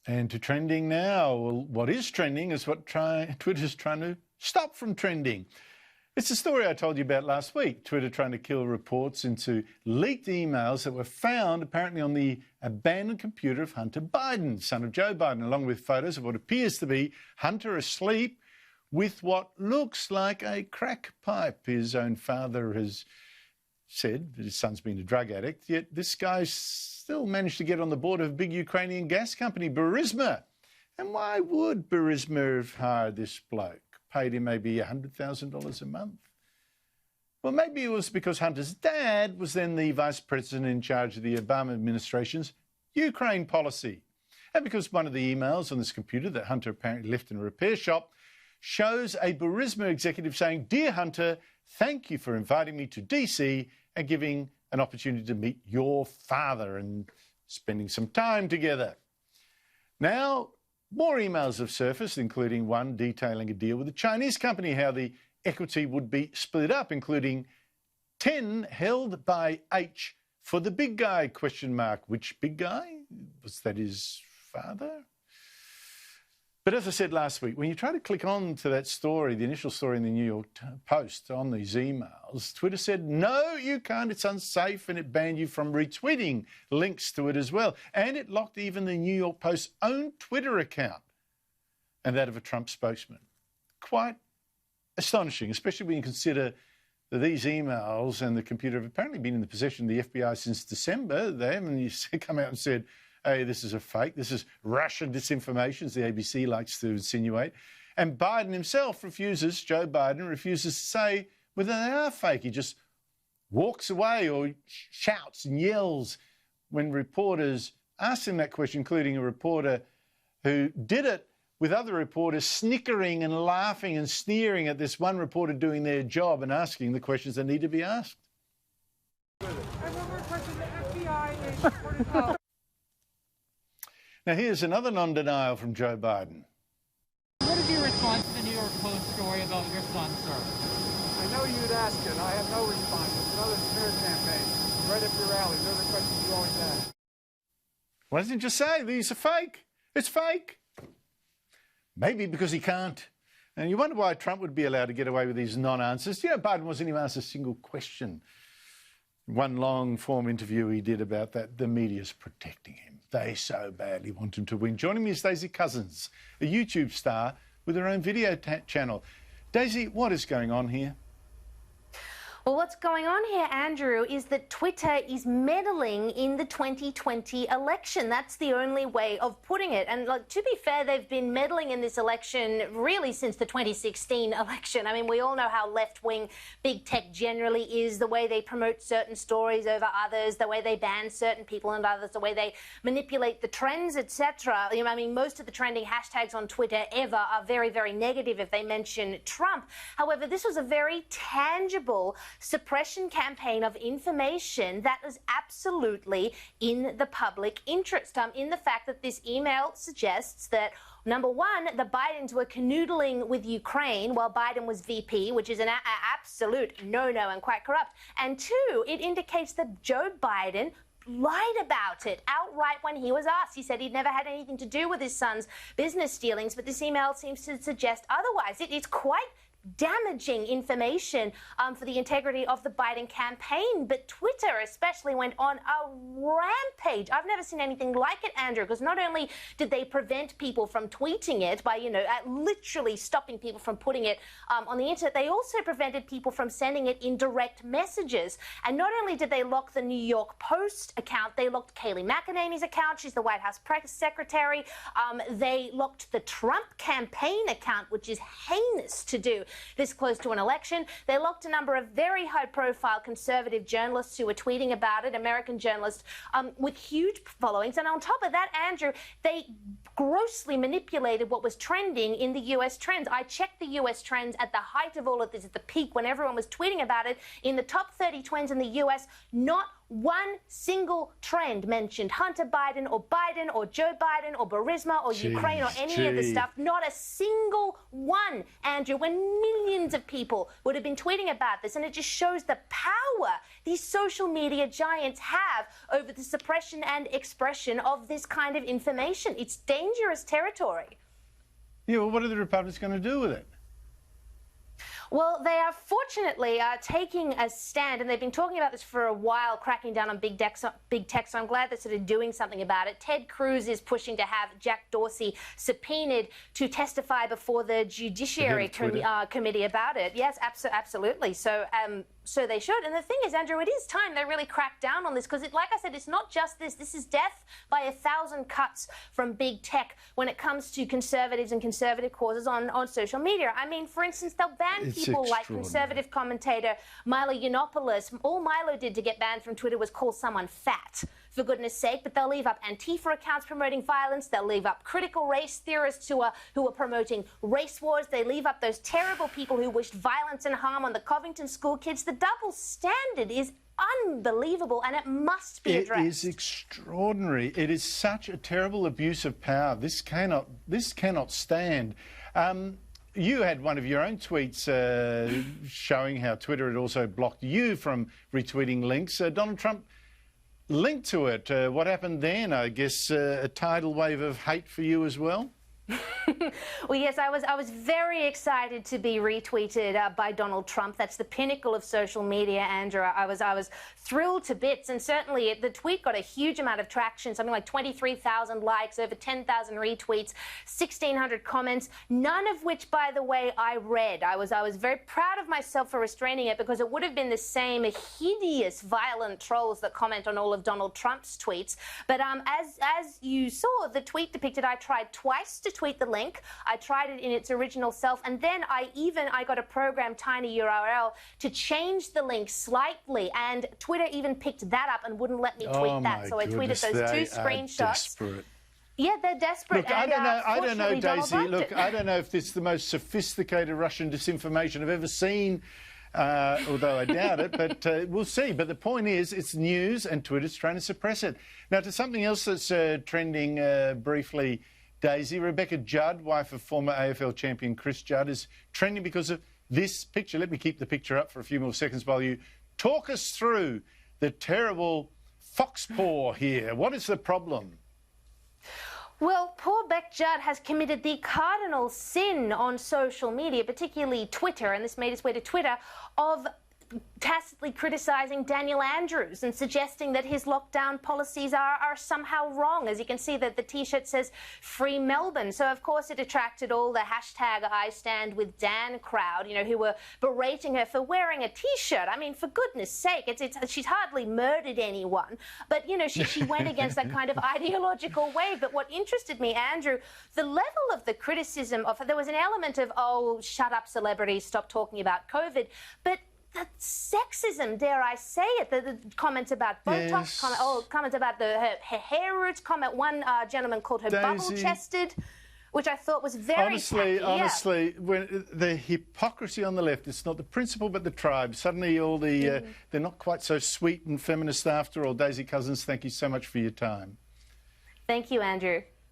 And to trending now. Well, what is trending is what Twitter's trying to stop from trending. It's the story I told you about last week. Twitter trying to kill reports into leaked emails that were found apparently on the abandoned computer of Hunter Biden, son of Joe Biden, along with photos of what appears to be Hunter asleep with what looks like a crack pipe. His own father has said that his son's been a drug addict, yet this guy still managed to get on the board of a big Ukrainian gas company, Burisma. And why would Burisma have hired this bloke? Paid him maybe $100,000 a month? Well, maybe it was because Hunter's dad was then the vice president in charge of the Obama administration's Ukraine policy. And because one of the emails on this computer that Hunter apparently left in a repair shop shows a Burisma executive saying, "Dear Hunter, thank you for inviting me to DC and giving an opportunity to meet your father and spending some time together." Now, more emails have surfaced, including one detailing a deal with a Chinese company, how the equity would be split up, including 10 held by H for the big guy, question mark. Which big guy? Was that his father? But as I said last week, when you try to click on to that story, the initial story in the New York Post on these emails, Twitter said, no, you can't, it's unsafe, and it banned you from retweeting links to it as well. And it locked even the New York Post's own Twitter account and that of a Trump spokesman. Quite astonishing, especially when you consider that these emails and the computer have apparently been in the possession of the FBI since December. They haven't come out and said, hey, this is a fake, this is Russian disinformation, as the ABC likes to insinuate. And Biden himself refuses, Joe Biden refuses to say whether they are fake. He just walks away or shouts and yells when reporters ask him that question, including a reporter who did it with other reporters snickering and laughing and sneering at this one reporter doing their job and asking the questions that need to be asked. I have one more question. The FBI is reported out. Now, here's another non-denial from Joe Biden. What is your response to the New York Post story about your son, sir? I know you'd ask it. I have no response. It's another smear campaign. Right up your alley. Those are questions you always ask. Why doesn't he just say these are fake? It's fake. Maybe because he can't. And you wonder why Trump would be allowed to get away with these non-answers. You know, Biden wasn't even asked a single question. One long-form interview he did about that, the media's protecting him. They so badly want him to win. Joining me is Daisy COUSENS, a YouTube star with her own video channel. Daisy, what is going on here? Well, what's going on here, Andrew, is that Twitter is meddling in the 2020 election. That's the only way of putting it. And to be fair, they've been meddling in this election really since the 2016 election. I mean, we all know how left-wing big tech generally is, the way they promote certain stories over others, the way they ban certain people and others, the way they manipulate the trends, etc. You know, I mean, most of the trending hashtags on Twitter ever are very, very negative if they mention Trump. However, this was a very tangible suppression campaign of information that was absolutely in the public interest, in the fact that this email suggests that, number one, the Bidens were canoodling with Ukraine while Biden was VP, which is an absolute no-no and quite corrupt. And two, it indicates that Joe Biden lied about it outright when he was asked. He said he'd never had anything to do with his son's business dealings, but this email seems to suggest otherwise. It's quite damaging information for the integrity of the Biden campaign. But Twitter especially went on a rampage. I've never seen anything like it, Andrew, because not only did they prevent people from tweeting it by, literally stopping people from putting it on the internet, they also prevented people from sending it in direct messages. And not only did they lock the New York Post account, they locked Kayleigh McEnany's account. She's the White House press secretary. They locked the Trump campaign account, which is heinous to do this close to an election. They locked a number of very high-profile conservative journalists who were tweeting about it, American journalists with huge followings. And on top of that, Andrew, they grossly manipulated what was trending in the US trends. I checked the US trends at the height of all of this, at the peak when everyone was tweeting about it. In the top 30 trends in the US, not one single trend mentioned Hunter Biden or Joe Biden or Burisma or Ukraine or any of the stuff. Not a single one, Andrew, when millions of people would have been tweeting about this. And it just shows the power these social media giants have over the suppression and expression of this kind of information. It's dangerous territory. Yeah, well, what are the Republicans going to do with it? Well, they are fortunately taking a stand, and they've been talking about this for a while, cracking down on big tech, so I'm glad they're sort of doing something about it. Ted Cruz is pushing to have Jack Dorsey subpoenaed to testify before the Judiciary Committee about it. Yes, absolutely. So they should. And the thing is, Andrew, it is time they really crack down on this because, like I said, it's not just this. This is death by 1,000 cuts from big tech when it comes to conservatives and conservative causes on social media. I mean, for instance, they'll ban people like conservative commentator Milo Yiannopoulos. All Milo did to get banned from Twitter was call someone fat, for goodness sake, but they'll leave up Antifa accounts promoting violence. They'll leave up critical race theorists who are promoting race wars. They leave up those terrible people who wished violence and harm on the Covington school kids. The double standard is unbelievable, and it must be addressed. It is extraordinary. It is such a terrible abuse of power. This cannot stand. You had one of your own tweets showing how Twitter had also blocked you from retweeting links. Donald Trump linked to it. What happened then? I guess a tidal wave of hate for you as well? Well, yes, I was very excited to be retweeted by Donald Trump. That's the pinnacle of social media, Andrew. I was thrilled to bits, and certainly the tweet got a huge amount of traction, something like 23,000 likes, over 10,000 retweets, 1,600 comments, none of which, by the way, I read. I was very proud of myself for restraining it because it would have been the same hideous, violent trolls that comment on all of Donald Trump's tweets. But as you saw, the tweet depicted I tried twice to tweet the link. I tried it in its original self, and then I got a program, Tiny URL, to change the link slightly, and Twitter even picked that up and wouldn't let me tweet that. So I tweeted those two screenshots. Desperate. Yeah, they're desperate. Look, I don't know, Daisy. Look, I don't know if this is the most sophisticated Russian disinformation I've ever seen, although I doubt it, but we'll see. But the point is, it's news, and Twitter's trying to suppress it. Now, to something else that's trending briefly, Daisy, Rebecca Judd, wife of former AFL champion Chris Judd, is trending because of this picture. Let me keep the picture up for a few more seconds while you talk us through the terrible fox paw here. What is the problem? Well, poor Beck Judd has committed the cardinal sin on social media, particularly Twitter, and this made its way to Twitter, of tacitly criticising Daniel Andrews and suggesting that his lockdown policies are somehow wrong. As you can see, that the T-shirt says "Free Melbourne." So, of course, it attracted all the hashtag I Stand With Dan crowd, you know, who were berating her for wearing a T-shirt. I mean, for goodness sake, she's hardly murdered anyone. But, you know, she went against that kind of ideological wave. But what interested me, Andrew, the level of the criticism of, there was an element of, oh, shut up, celebrities, stop talking about COVID. But the sexism, dare I say it, the comments about Botox, yes. Comments about her hair roots, one gentleman called her bubble-chested, which I thought was very Honestly, when the hypocrisy on the left, it's not the principle but the tribe. Suddenly all the, they're not quite so sweet and feminist after all. Daisy COUSENS, thank you so much for your time. Thank you, Andrew.